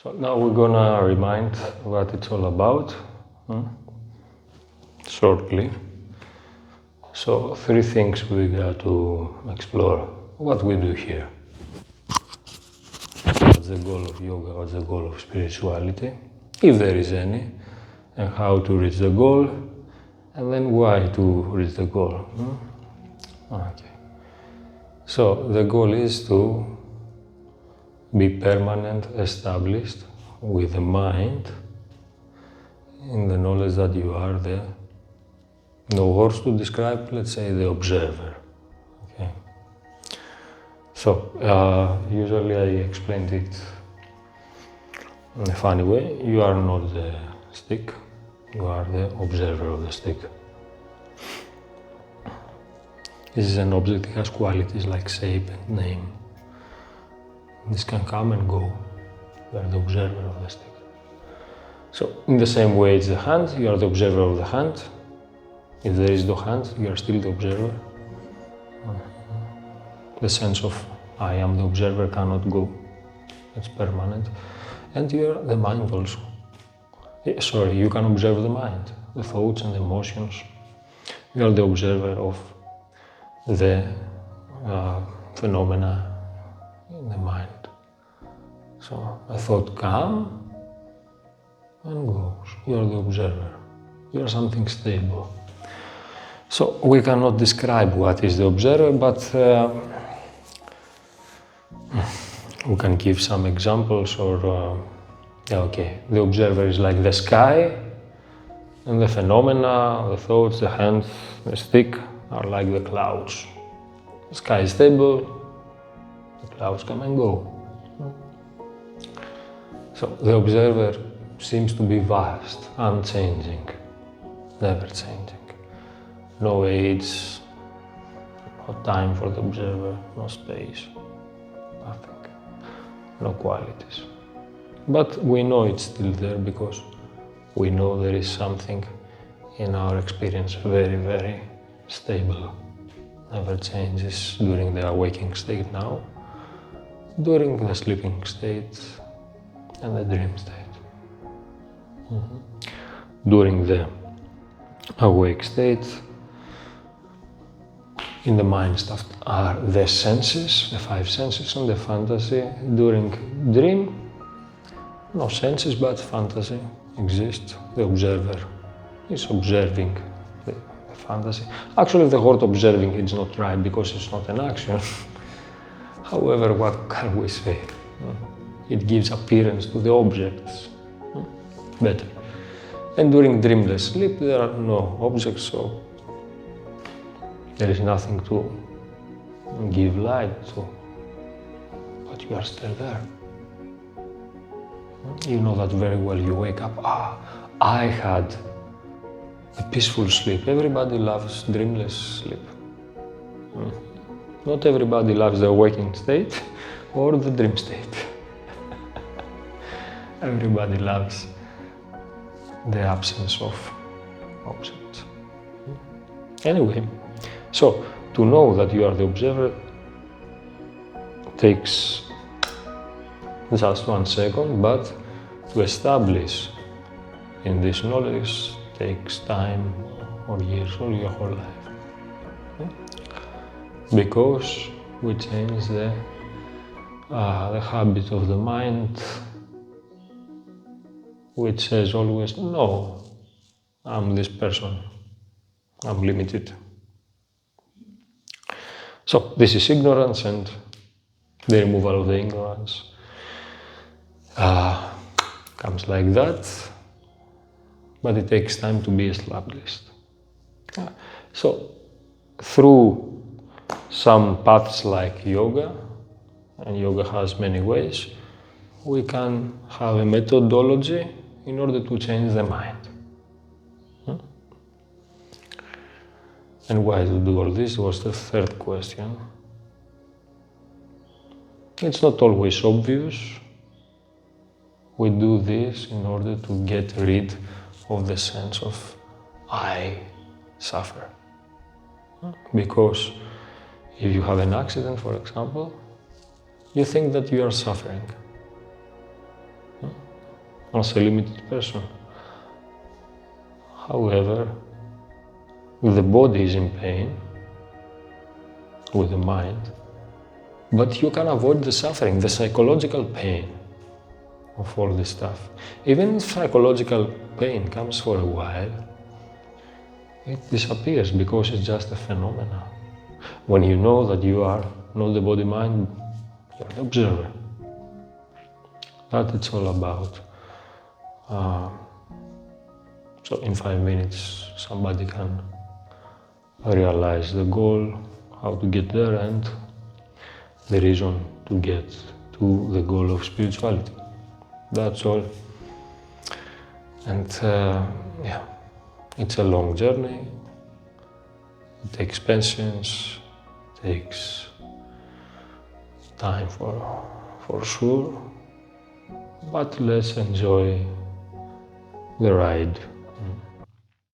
So now we're gonna remind what it's all about, shortly. So 3 things we got to explore. What we do here. What's the goal of yoga? What's the goal of spirituality? If there is any. And how to reach the goal. And then why to reach the goal. Okay. So the goal is to be permanent, established with the mind in the knowledge that you are the, no words to describe, let's say the observer. Okay. So usually I explained it in a funny way. You are not the stick, you are the observer of the stick. This is an object that has qualities like shape and name. This can come and go. You are the observer of the stick. So, in the same way it's the hand, you are the observer of the hand. If there is no hand, you are still the observer. The sense of I am the observer cannot go. It's permanent. And you are the mind also. Sorry, you can observe the mind, the thoughts and the emotions. You are the observer of the phenomena in the mind. So a thought comes and goes. You are the observer. You are something stable. So we cannot describe what is the observer, but we can give some examples or okay, the observer is like the sky and the phenomena, the thoughts, the hand, the stick are like the clouds. The sky is stable, the clouds come and go. So the observer seems to be vast, unchanging, never changing. No age, no time for the observer, no space, nothing, no qualities. But we know it's still there because we know there is something in our experience very, very stable, never changes during the waking state now, during the sleeping state and the dream state. During the awake state, in the mind stuff are the senses, the 5 senses and the fantasy. During dream, no senses but fantasy exists. The observer is observing the fantasy. Actually, the word observing is not right because it's not an action. However, what can we say? It gives appearance to the objects better. And during dreamless sleep, there are no objects, so there is nothing to give light to, but you are still there. You know that very well. You wake up, I had a peaceful sleep. Everybody loves dreamless sleep. Not everybody loves the waking state or the dream state. Everybody loves the absence of objects. Anyway, so to know that you are the observer takes just 1 second, but to establish in this knowledge takes time or years or your whole life. Because we change the habit of the mind, which says always, no, I'm this person, I'm limited. So this is ignorance, and the removal of the ignorance comes like that, but it takes time to be established. So through some paths like yoga, and yoga has many ways, we can have a methodology in order to change the mind. And why to do all this was the third question. It's not always obvious. We do this in order to get rid of the sense of I suffer. Because if you have an accident, for example, you think that you are suffering. as a limited person. However, if the body is in pain, with the mind, but you can avoid the suffering, the psychological pain of all this stuff. Even if psychological pain comes for a while, it disappears because it's just a phenomenon. When you know that you are not the body-mind, you're the observer. That it's all about. So in 5 minutes, somebody can realize the goal, how to get there, and the reason to get to the goal of spirituality. That's all. And yeah, it's a long journey. It takes patience, takes time for sure. But let's enjoy the ride.